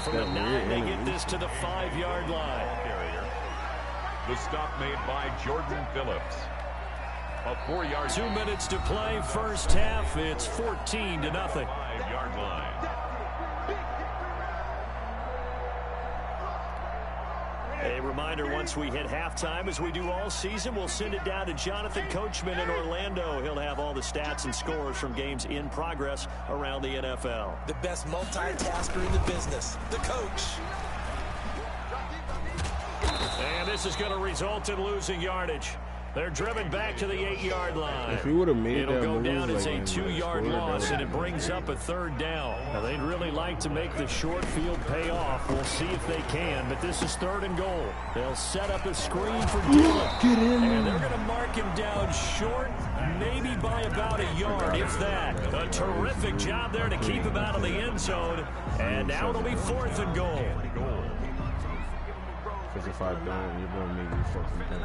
from the 9, they get this to the 5-yard line. The stop made by Jordan Phillips. A 4-yard. 2 minutes to play, first half. It's 14-0. 5-yard line. A reminder, once we hit halftime, as we do all season, we'll send it down to Jonathan Coachman in Orlando. He'll have all the stats and scores from games in progress around the NFL. The best multitasker in the business, the coach. And this is going to result in losing yardage. They're driven back to the 8-yard line. If he would have made It'll that go move, down as like, a 2-yard loss, and it brings up a 3rd down. Now, they'd really like to make the short field pay off. We'll see if they can, but this is 3rd and goal. They'll set up a screen for Dillon. Get in there. And they're going to mark him down short, maybe by about a yard, if that. A terrific job there to keep him out of the end zone. And now it'll be 4th and goal. Because if I don't, you're going to make me fucking dumb.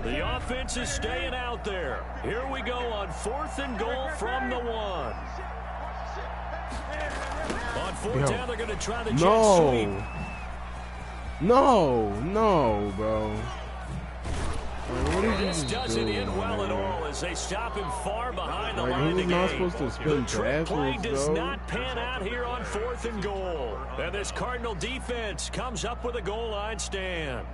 The offense is staying out there. Here we go on 4th and goal from the 1. On 4th down, they're going to try the jet sweep. No, bro. This doesn't end well at all as they stop him far behind the line of the not game. supposed to spin The trick play backwards, does though. not pan out here on 4th and goal. And this Cardinal defense comes up with a goal line stand.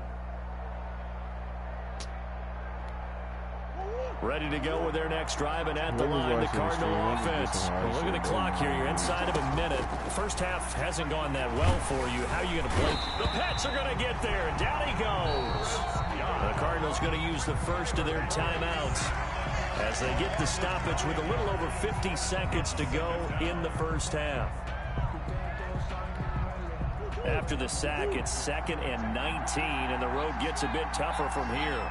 Ready to go with their next drive, and at the line, the Cardinal offense. Well, look at the clock here. You're inside of a minute. The first half hasn't gone that well for you. How are you going to play? The Pats are going to get there, and down he goes. The Cardinals going to use the first of their timeouts as they get the stoppage with a little over 50 seconds to go in the first half. After the sack, it's 2nd and 19, and the road gets a bit tougher from here.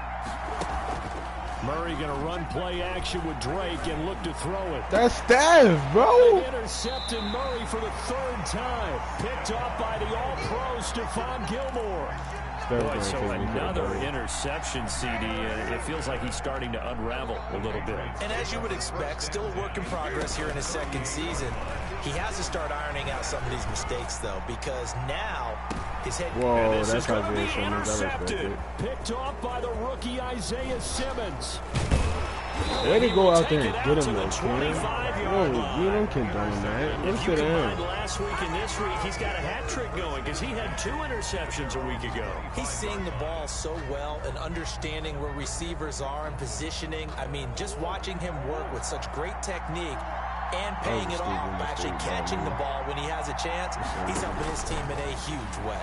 Murray going to run play action with Drake and look to throw it. That's Steph, bro. They intercepted Murray for the 3rd time. Picked up by the All-Pro Stephon Gilmore. Boy, so another interception, CD. It feels like he's starting to unravel a little bit. And as you would expect, still a work in progress here in his 2nd season. He has to start ironing out some of these mistakes, though, because now his head... Whoa, this is going to be intercepted. intercepted. Picked off by the rookie Isaiah Simmons. Way to go out there and get him, though, Ken. No, you don't condone that. If you combine last week and this week, he's got a hat trick going because he had 2 interceptions a week ago. He's seeing the ball so well and understanding where receivers are and positioning. I mean, just watching him work with such great technique and paying it off by actually catching the ball when he has a chance, he's helping his team in a huge way.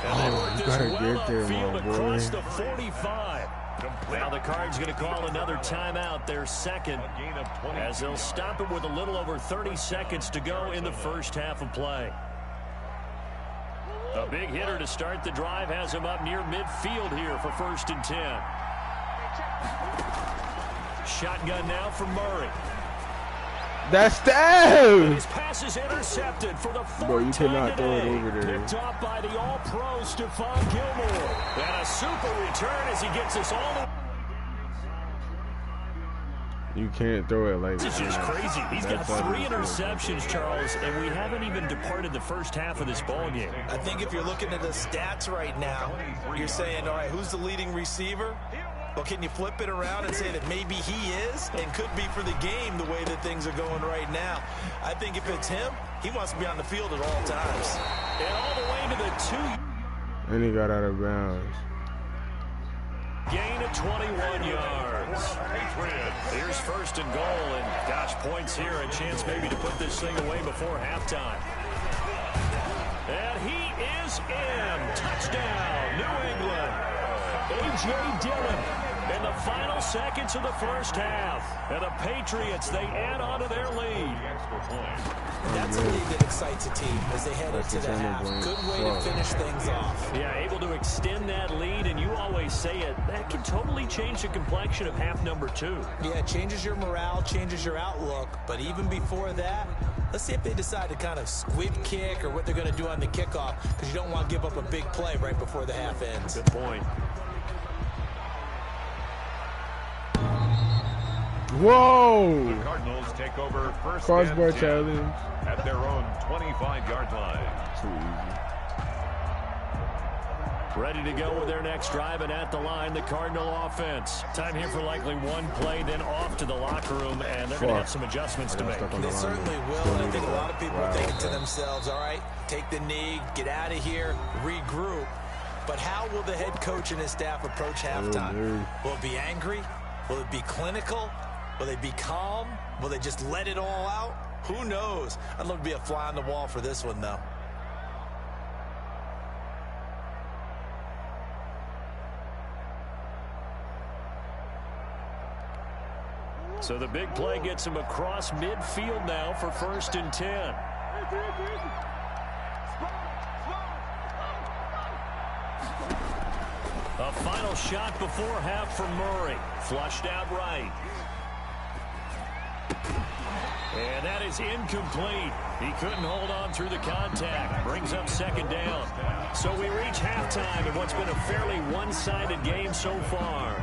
Oh, you gotta get there, my boy. Across the 45. Now the Cards going to call another timeout, their 2nd, as they'll stop it with a little over 30 seconds to go in the first half of play. A big hitter to start the drive has him up near midfield here for 1st and 10. Shotgun now from Murray. That's Steph! His pass is intercepted for the 4th Bro, you cannot time throw it today. over there. Picked off by the All-Pro Stephon Gilmore. And a super return as he gets us all the... You can't throw it like that. This is just crazy. He's got 3 interceptions, Charles, and we haven't even departed the first half of this ball game. I think if you're looking at the stats right now, you're saying, all right, who's the leading receiver? Well, can you flip it around and say that maybe he is and could be for the game the way that things are going right now? I think if it's him, he wants to be on the field at all times. And all the way to the 2. And he got out of bounds. Gain of 21 yards. Here's 1st and goal, and gosh, points here, a chance maybe to put this thing away before halftime. And he is in. Touchdown, New England. A.J. Dillon in the final seconds of the first half. And the Patriots, they add on to their lead. That's a lead that excites a team as they head into the half. Good way to finish things off. Yeah, able to extend that lead, and you always say it, that can totally change the complexion of half number 2. Yeah, it changes your morale, changes your outlook, but even before that, Let's see if they decide to kind of squib kick or what they're going to do on the kickoff, because you don't want to give up a big play right before the half ends. Good point. Whoa! The Cardinals take over first Crossbar and 10 challenge. at their own 25-yard line. Too easy. Ready to go with their next drive, and at the line, the Cardinal offense. Time here for likely one play, then off to the locker room, and they're going to have some adjustments to make. They certainly will, and I think a lot of people are thinking to themselves, all right, take the knee, get out of here, regroup. But how will the head coach and his staff approach halftime? Will it be angry? Will it be clinical? Will they be calm? Will they just let it all out? Who knows? I'd love to be a fly on the wall for this one, though. So the big play gets him across midfield now for 1st and 10. A final shot before half from Murray. Flushed out right. And that is incomplete. He couldn't hold on through the contact. Brings up 2nd down. So we reach halftime in what's been a fairly one-sided game so far.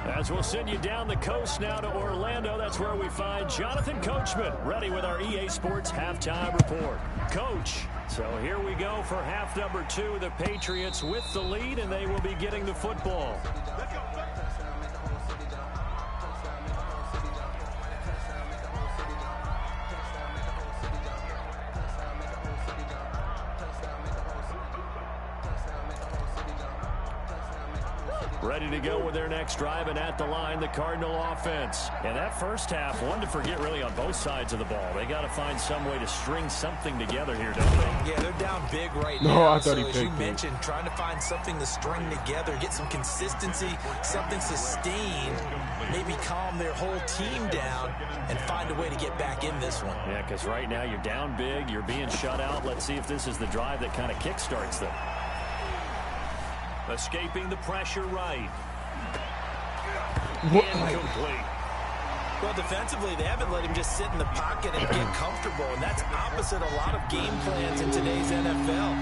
As we'll send you down the coast now to Orlando, that's where we find Jonathan Coachman, ready with our EA Sports Halftime Report. Coach, so here we go for half number 2. The Patriots with the lead, and they will be getting the football. Ready to go with their next drive, and at the line, the Cardinal offense. And that first half, one to forget really on both sides of the ball. They got to find some way to string something together here, don't they? Yeah, they're down big right now. No, I thought so as you mentioned, trying to find something to string together, get some consistency, something sustained, maybe calm their whole team down and find a way to get back in this one. Yeah, because right now you're down big, you're being shut out. Let's see if this is the drive that kind of kickstarts them. Escaping the pressure right. Incomplete. Well, defensively, they haven't let him just sit in the pocket and get comfortable, and that's opposite a lot of game plans in today's NFL.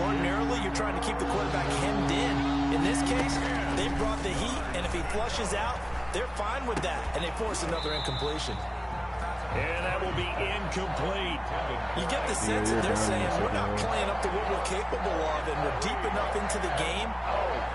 Ordinarily, you're trying to keep the quarterback hemmed in. In this case, they brought the heat, and if he flushes out, they're fine with that, and they force another incompletion. And that will be incomplete. You get the sense that they're saying we're not playing up to what we're capable of, and we're deep enough into the game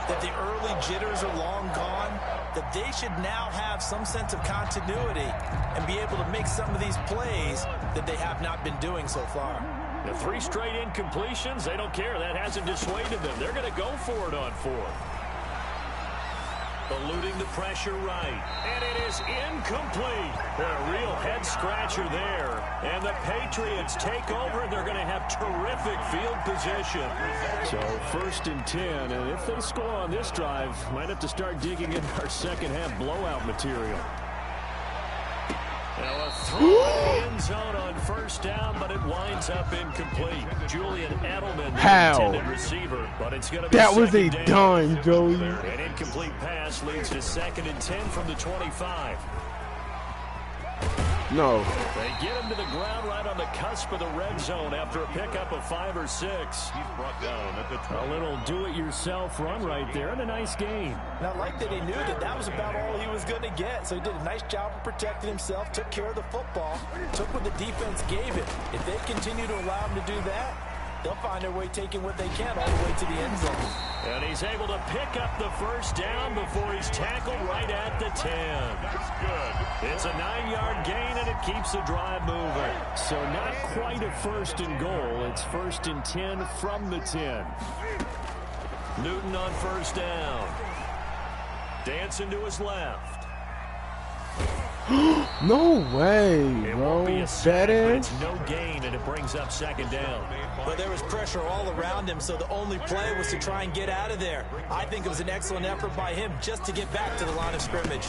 that the early jitters are long gone, that they should now have some sense of continuity and be able to make some of these plays that they have not been doing so far. The 3 straight incompletions, they don't care. That hasn't dissuaded them. They're going to go for it on 4th. Eluding the pressure right. And it is incomplete. A real head-scratcher there. And the Patriots take over, and they're going to have terrific field position. So 1st and 10, and if they score on this drive, might have to start digging into our second-half blowout material. Now a throw in the end zone on 1st down, but it winds up incomplete. Julian Edelman, the intended receiver, but it's going to be that was a down. dime, Joey. An incomplete pass leads to 2nd and 10 from the 25. No. They get him to the ground right on the cusp of the red zone after a pickup of 5 or 6. He's brought down at the 20. A little do-it-yourself run right there, and a nice gain. And I like that he knew that that was about all he was going to get, so he did a nice job of protecting himself, took care of the football, took what the defense gave him. If they continue to allow him to do that, they'll find their way taking what they can all the way to the end zone. And he's able to pick up the 1st down before he's tackled right at the 10. That's good. It's a 9-yard gain, and it keeps the drive moving. So not quite a 1st and goal. It's 1st and 10 from the 10. Newton on 1st down. Dancing to his left. No way, It bro. won't be a sack, but Better. it's no gain, and it brings up 2nd down. But there was pressure all around him, so the only play was to try and get out of there. I think it was an excellent effort by him just to get back to the line of scrimmage.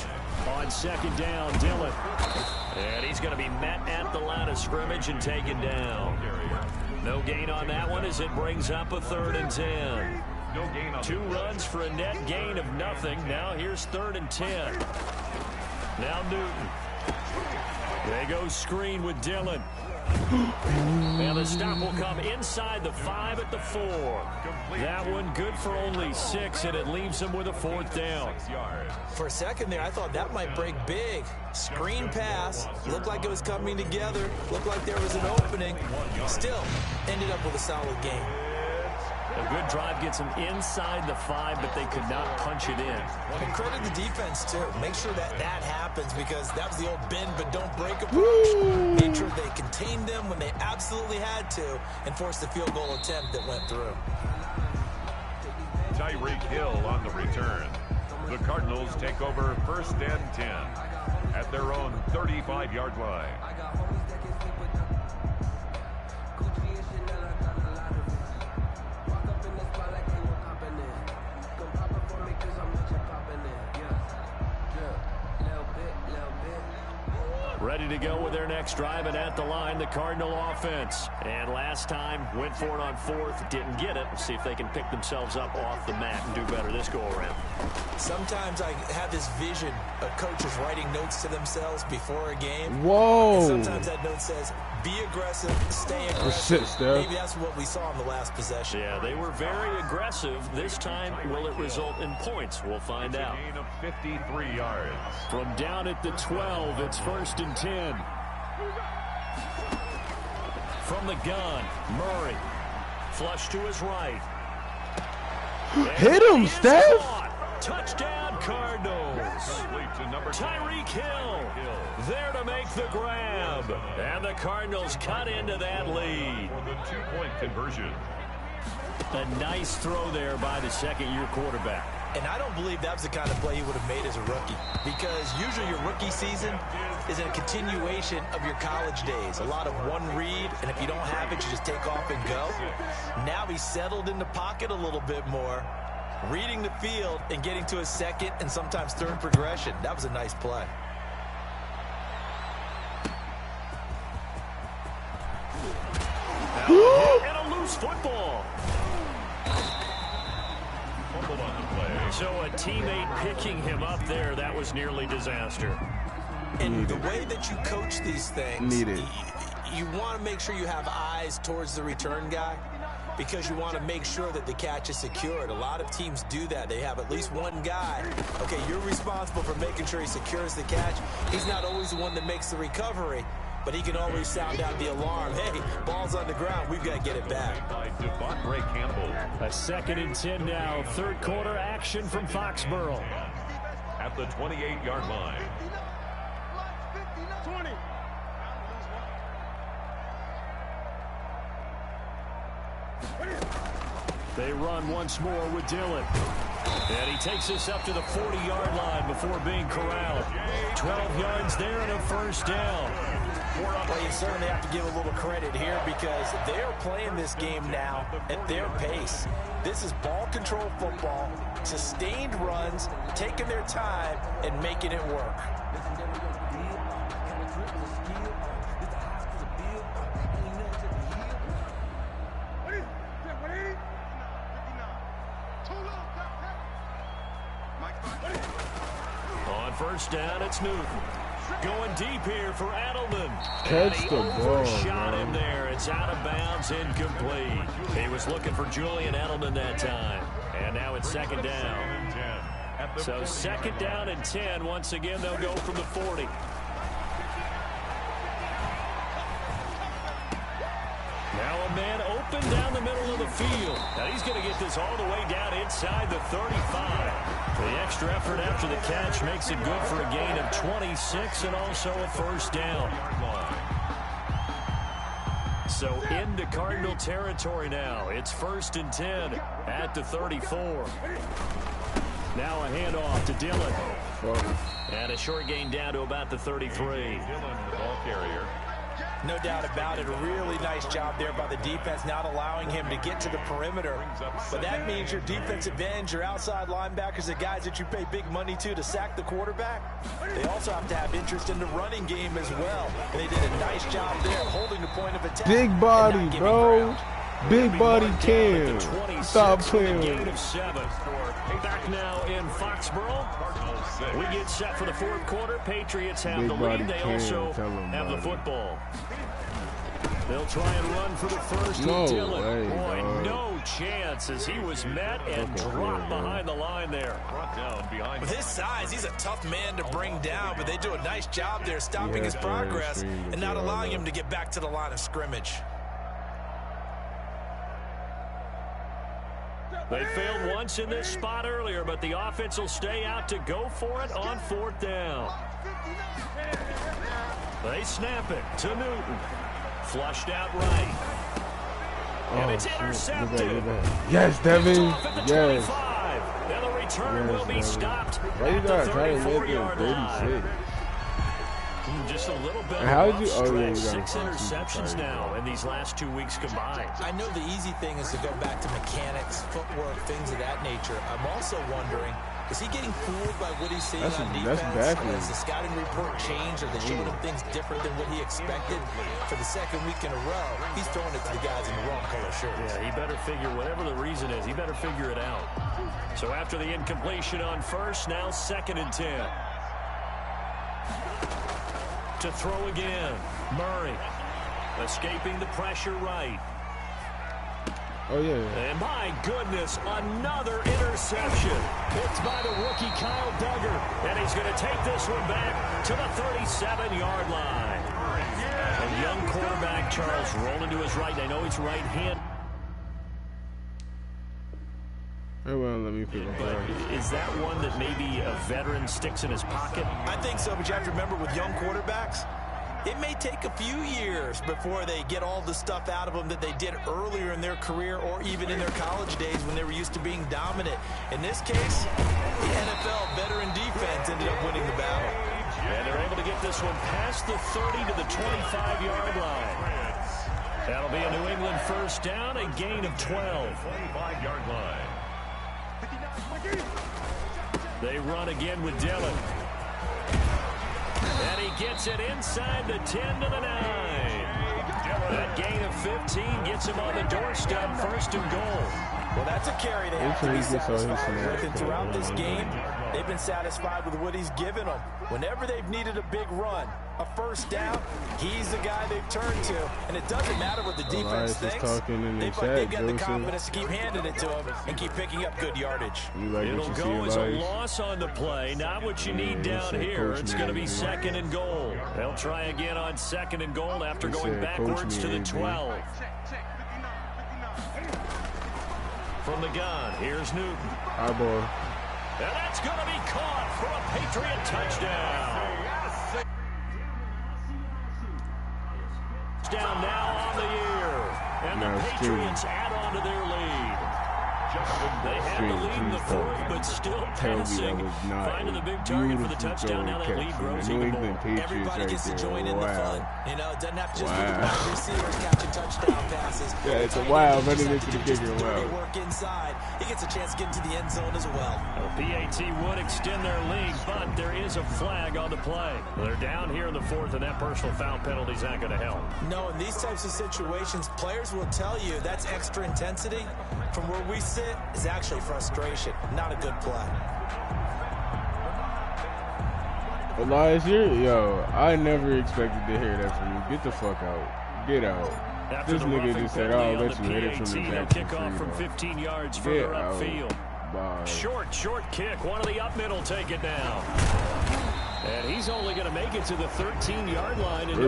On 2nd down, Dillon. And he's going to be met at the line of scrimmage and taken down. No gain on that one as it brings up a 3rd and 10. No gain on 2 runs for a net gain of nothing. Now here's 3rd and 10. Now Newton. They go screen with Dillon. And the stop will come inside the 5 at the 4. That one good for only 6, and it leaves them with a 4th down. For a second there, I thought that might break big. Screen pass. Looked like it was coming together. Looked like there was an opening. Still ended up with a solid game. A good drive gets them inside the 5, but they could not punch it in. And credit the defense, too. Make sure that happens, because that was the old bend but don't break approach. Made sure they contained them when they absolutely had to and forced the field goal attempt that went through. Tyreek Hill on the return. The Cardinals take over 1st and 10 at their own 35-yard line. Ready to go with their next drive, and at the line, the Cardinal offense. And last time, went for it on 4th, didn't get it. See if they can pick themselves up off the mat and do better this go-around. Sometimes I have this vision of coaches writing notes to themselves before a game. Whoa. And sometimes that note says, be aggressive, stay aggressive. Maybe that's what we saw in the last possession. Yeah, they were very aggressive. This time, will it result in points? We'll find out. Gain of 53 yards. From down at the 12, it's 1st and 10. From the gun, Murray. Flush to his right. Hit him, Steph! Touchdown, Cardinals. Tyreek Hill there to make the grab. And the Cardinals cut into that lead. For the 2-point conversion. A nice throw there by the second-year quarterback. And I don't believe that was the kind of play he would have made as a rookie, because usually your rookie season is a continuation of your college days. A lot of one read, and if you don't have it, you just take off and go. Now he's settled in the pocket a little bit more, reading the field and getting to his second and sometimes third progression. That was a nice play. And a loose football. So a teammate picking him up there, that was nearly disaster. And the way that you coach these things, you want to make sure you have eyes towards the return guy, because you want to make sure that the catch is secured. A lot of teams do that. They have at least one guy. Okay, you're responsible for making sure he secures the catch. He's not always the one that makes the recovery, but he can always sound out the alarm. Hey, ball's on the ground. We've got to get it back. By Devontae Campbell. A 2nd and 10 now. 3rd quarter action from Foxborough. At the 28-yard line. 20. They run once more with Dillon. And he takes us up to the 40-yard line before being corralled. 12 yards there and a 1st down. Well, you certainly have to give a little credit here, because they're playing this game now at their pace. This is ball control football, sustained runs, taking their time and making it work. On 1st down, it's Newton. Going deep here for Edelman. Catch the ball, Shot man. him there. It's out of bounds, incomplete. He was looking for Julian Edelman that time. And now it's 2nd down. So 2nd down and 10. Once again, they'll go from the 40. Now a man open down the middle of the field. Now he's going to get this all the way down inside the 35. The extra effort after the catch makes it good for a gain of 26 and also a 1st down. So into Cardinal territory now. It's 1st and 10 at the 34. Now a handoff to Dillon. And a short gain down to about the 33. Dillon, the ball carrier. No doubt about it. A really nice job there by the defense, not allowing him to get to the perimeter. But that means your defensive ends, your outside linebackers, the guys that you pay big money to sack the quarterback, they also have to have interest in the running game as well. And they did a nice job there holding the point of attack. Big body, bro. Big body Cam. Stop playing. Gain of 7. Back now in Foxborough. We get set for the 4th quarter. Patriots have Big the body lead. They Cam, also tell 'em have the about it. football. They'll try and run for the first. No Dillon. way, Boy, dog. no chance as he was met and dropped behind the line there. Brought down behind. With his size, he's a tough man to bring down, but they do a nice job there stopping his progress and not allowing him to get back to the line of scrimmage. They failed once in this spot earlier, but the offense will stay out to go for it on 4th down. They snap it to Newton. Flushed out right. And it's intercepted. Yes, Devin. Yes. And the return will be stopped Why you at the gotta try to make 34-yard it line. 36? Just a little bit of How a did you? rough Oh, yeah, stretch. you got 6 interceptions now in these last 2 weeks combined. I know the easy thing is to go back to mechanics, footwork, things of that nature. I'm also wondering, is he getting fooled by what he's seeing on defense? Has the scouting report changed? Are they showing him things different than what he expected? For the second week in a row, he's throwing it to the guys in the wrong color shirts. Yeah, he better figure, whatever the reason is, he better figure it out. So after the incompletion on first, now 2nd and 10. To throw again. Murray escaping the pressure right. Oh, yeah. And my goodness, another interception. Picked by the rookie Kyle Duggar. And he's going to take this one back to the 37-yard line. And young quarterback Charles rolling to his right. I know he's right-handed. Well, let me pick up. But is that one that maybe a veteran sticks in his pocket? I think so, but you have to remember with young quarterbacks, it may take a few years before they get all the stuff out of them that they did earlier in their career or even in their college days when they were used to being dominant. In this case, the NFL veteran defense ended up winning the battle. And they're able to get this one past the 30 to the 25-yard line. That'll be a New England first down, a gain of 12. 25-yard line. They run again with Dillon. And he gets it inside the 10 to the 9. That gain of 15 gets him on the doorstep, 1st and goal. Well, that's a carry they have to be satisfied with. And throughout this game, they've been satisfied with what he's given them. Whenever they've needed a big run, a first down, he's the guy they've turned to. And it doesn't matter what the defense thinks. They've got the confidence to keep handing it to him and keep picking up good yardage. It'll go as a loss on the play. Not what you need down here. It's going to be 2nd and goal. They'll try again on 2nd and goal after going backwards to the 12. From the gun, here's Newton. Eyeball. And that's going to be caught for a Patriot touchdown. Down now on the year. And the Patriots add on to their lead. They had the lead in the 4th, but still passing. Finding the big target for the touchdown. Now that lead grows even more. Everybody gets to join in the fun. You know, it doesn't have to just be the wide receivers catching touchdown passes. Yeah, it's a wild running into the kicker. Wow. Work inside. He gets a chance to get into the end zone as well. PAT would extend their lead, but there is a flag on the play. They're down here in the 4th, and that personal foul penalty is not going to help. No, in these types of situations, players will tell you that's extra intensity. From where we sit, is actually frustration. Not a good play. Elias, I never expected to hear that from you. Get the fuck out. Get out. After this nigga just said, "I'll let you hit it from the back." Kickoff from 15 yards further upfield. Short kick. One of the up middle take it down. And he's only going to make it to the 13-yard line. And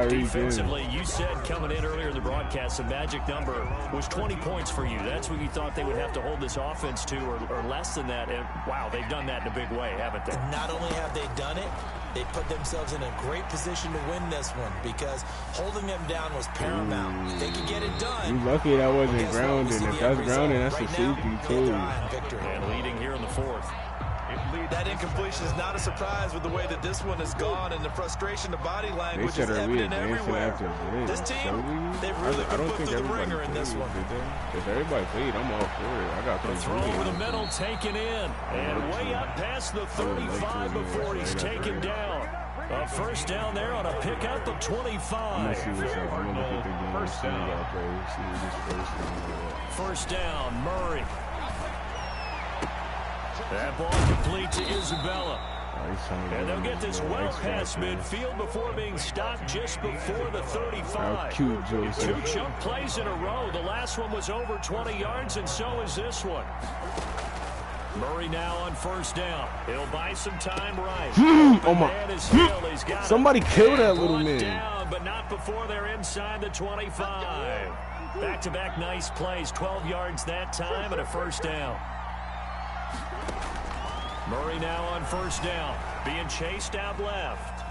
defensively, you said coming in earlier in the broadcast, the magic number was 20 points for you. That's what you thought they would have to hold this offense to, or less than that. And, wow, they've done that in a big way, haven't they? And not only have they done it, they put themselves in a great position to win this one because holding them down was paramount. If they could get it done. You lucky that wasn't grounded. If that's grounded, that's a safety too. And leading here in the 4th. That incompletion is not a surprise with the way that this one has gone, and the frustration, the body language is evident everywhere. This team, they've really been put through the ringer in this one. If everybody played, I'm all for it. I got the throw over the middle taken in, and way up past the 35 before he's taken down. A first down there on a pickup of 25. First down, Murray. That ball complete to Isabella. And they'll get this well past midfield before being stopped just before the 35. How cute, Joseph. 2 chunk plays in a row. The last one was over 20 yards, and so is this one. Murray now on first down. He'll buy some time right. Oh my! Somebody kill that little man. Down, but not before they're inside the 25. Back-to-back nice plays. 12 yards that time and a first down. Murray now on first down, being chased out left.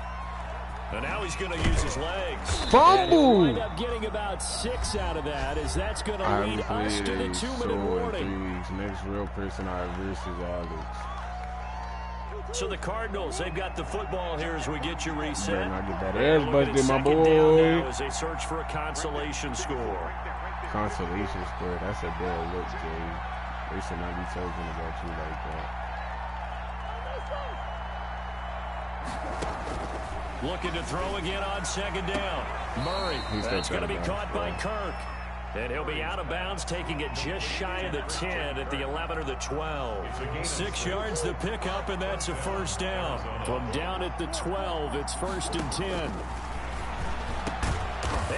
And now he's going to use his legs. Fumble! And he'll wind up getting about 6 out of that, as that's going to lead us to the 2-minute warning. Next real person I versus Alex. So the Cardinals, they've got the football here as we get you reset. Better not get that ass busted, my boy. As they search for a consolation score. Consolation score, that's a bad look, Jay. They should not be talking about you like that. Looking to throw again on second down. Murray, that's going to be caught by Kirk. And he'll be out of bounds, taking it just shy of the 10 at the 11 or the 12. 6 yards to pick up, and that's a first down. From down at the 12, it's 1st and 10.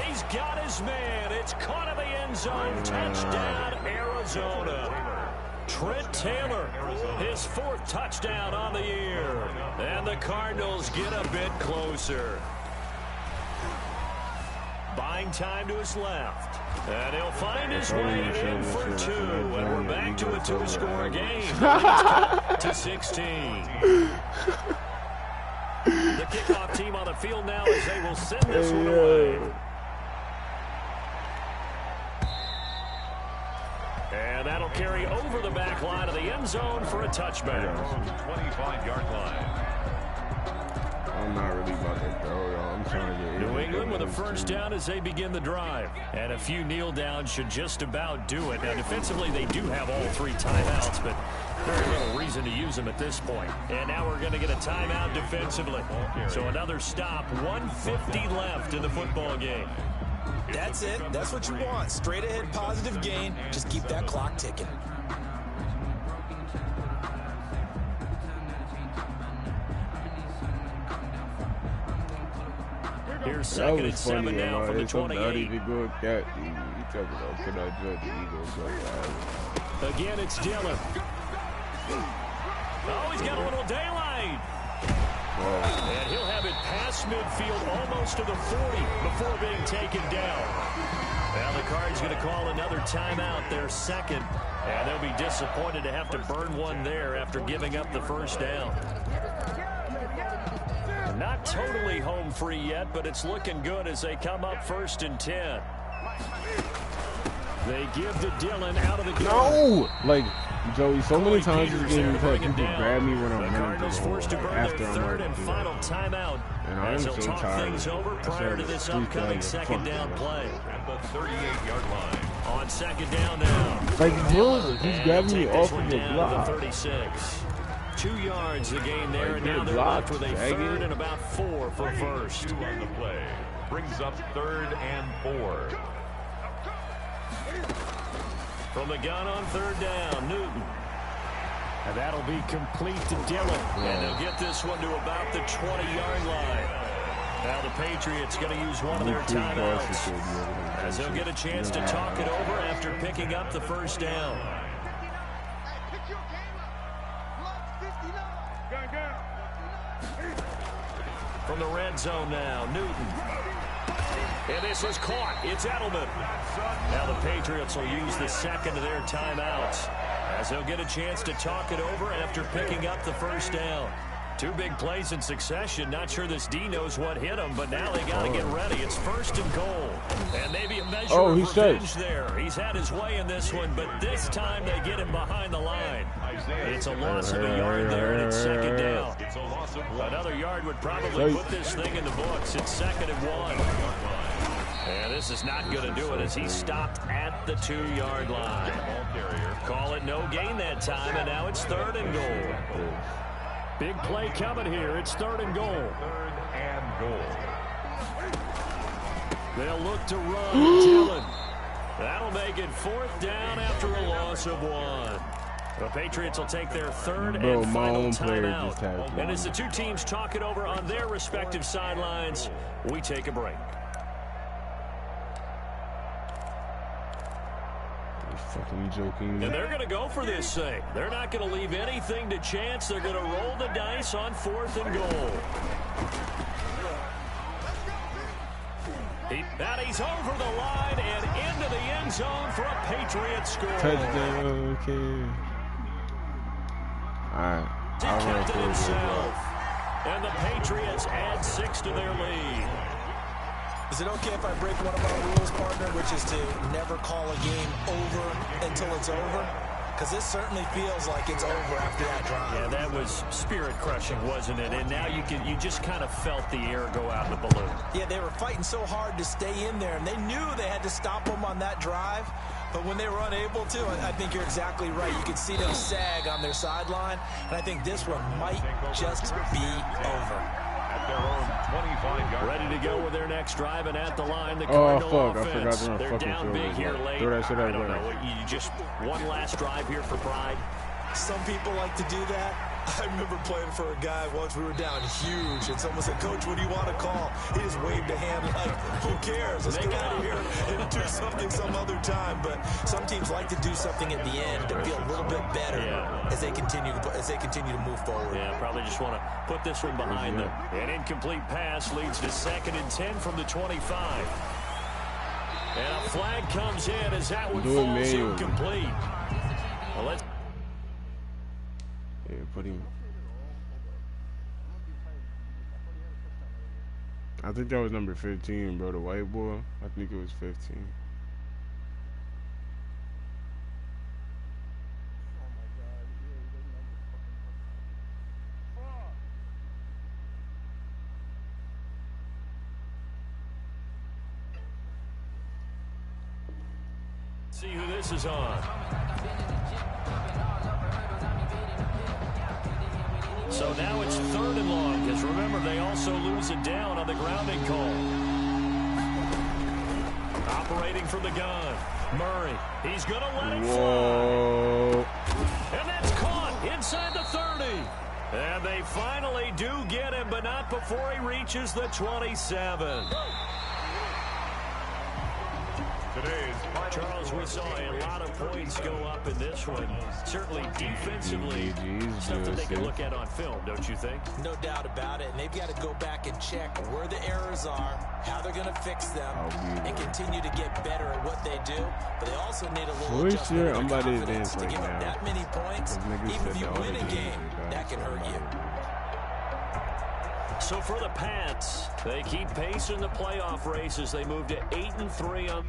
He's got his man. It's caught in the end zone. Touchdown, Arizona. Trent Taylor, his 4th touchdown on the year. And the Cardinals get a bit closer. Buying time to his left. And he'll find his way in for 2. And we're back to a 2-score game. To 16. The kickoff team on the field now as they will send this one away. And that'll carry over the back line of the end zone for a touchback. 25-yard line. I'm not really about to throw, y'all. I'm trying to get New England with a first down as they begin the drive. And a few kneel downs should just about do it. Now, defensively, they do have all 3 timeouts, but very little reason to use them at this point. And now we're going to get a timeout defensively. So another stop, 1:50 left in the football game. That's it. That's what you want. Straight ahead positive gain. Just keep that clock ticking. Here's 2nd and 7 now from the 28. Again, it's Dillon. Oh, he's got a little daylight. And he'll have it past midfield almost to the 40 before being taken down. Now the Cards going to call another timeout, their 2nd. And they'll be disappointed to have to burn one there after giving up the first down. Not totally home free yet, but it's looking good as they come up 1st and 10. They give to Dillon out of the gun. No! Like, Joey, so many times this game we've had people grab me when I'm running Cardinals forced to burn after their I'm 3rd and final timeout. As they'll talk things over prior to this upcoming 2nd down play. At the 38-yard line. On 2nd down now. Like, bro, he's grabbing me off of the block. 36. 2 yards the gain there, and now they're left with a 3rd and about 4 for first. 2 on the play. Brings up 3rd and 4. From the gun on 3rd down, Newton. And that'll be complete to Dillon. And they'll get this one to about the 20-yard line. Now the Patriots going to use one of their timeouts as they'll get a chance to talk it over after picking up the first down. From the red zone now, Newton. And this is caught. It's Edelman. Now the Patriots will use the 2nd of their timeouts as they'll get a chance to talk it over after picking up the first down. 2 big plays in succession. Not sure this D knows what hit him, but now they got to get ready. It's 1st and goal. And maybe a measure of revenge there. He's had his way in this one, but this time they get him behind the line. It's a loss of a yard there, and it's 2nd down. Another yard would probably put this thing in the books. It's 2nd and 1. And this is not going to do it as he stopped at the 2-yard line. Call it no gain that time, and now it's 3rd and goal. Big play coming here. It's 3rd and goal. 3rd and goal. They'll look to run. Dillon. That'll make it 4th down after a loss of 1. The Patriots will take their third and final timeout. And as the two teams talk it over on their respective sidelines, we take a break. Fucking joking. And they're going to go for this thing. They're not going to leave anything to chance. They're going to roll the dice on 4th and goal. And he's over the line and into the end zone for a Patriots score. Touchdown, okay. All right. He kept it himself. And the Patriots add 6 to their lead. Is it okay if I break one of our rules, partner, which is to never call a game over until it's over? Because this certainly feels like it's over after that drive. Yeah, that was spirit-crushing, wasn't it? And now you just kind of felt the air go out in the balloon. Yeah, they were fighting so hard to stay in there, and they knew they had to stop them on that drive. But when they were unable to, I think you're exactly right. You could see them sag on their sideline, and I think this one might just be over. At their own 25-yard. Ready to go with their next drive, and at the line, the Cardinal offense. They're down big here late. I don't know. You just one last drive here for pride. Some people like to do that. I remember playing for a guy once. We were down huge, and someone said, "Coach, what do you want to call?" He just waved a hand like, "Who cares? Let's get out of here and do something some other time." But some teams like to do something at the end to feel a little bit better as they continue to move forward. Yeah, probably just want to put this one behind them. An incomplete pass leads to 2nd and 10 from the 25. And a flag comes in as that one falls incomplete. Well, let's. Yeah, put him. I think that was number 15, bro. The white boy. I think it was 15. See who this is on. So now it's 3rd and long, because remember, they also lose it down on the grounding call. Operating from the gun, Murray. He's going to let it fly. And that's caught inside the 30. And they finally do get him, but not before he reaches the 27. Today's Charles, we saw a lot of points go up in this one. Certainly defensively, stuff that they can look at on film, don't you think? No doubt about it. And they've got to go back and check where the errors are, how they're going to fix them, and continue to get better at what they do. But they also need a little adjustment of confidence to give up that many points. Even if you win a game, that can hurt you. So for the Pats, they keep pace in the playoff race as they move to 8-3 on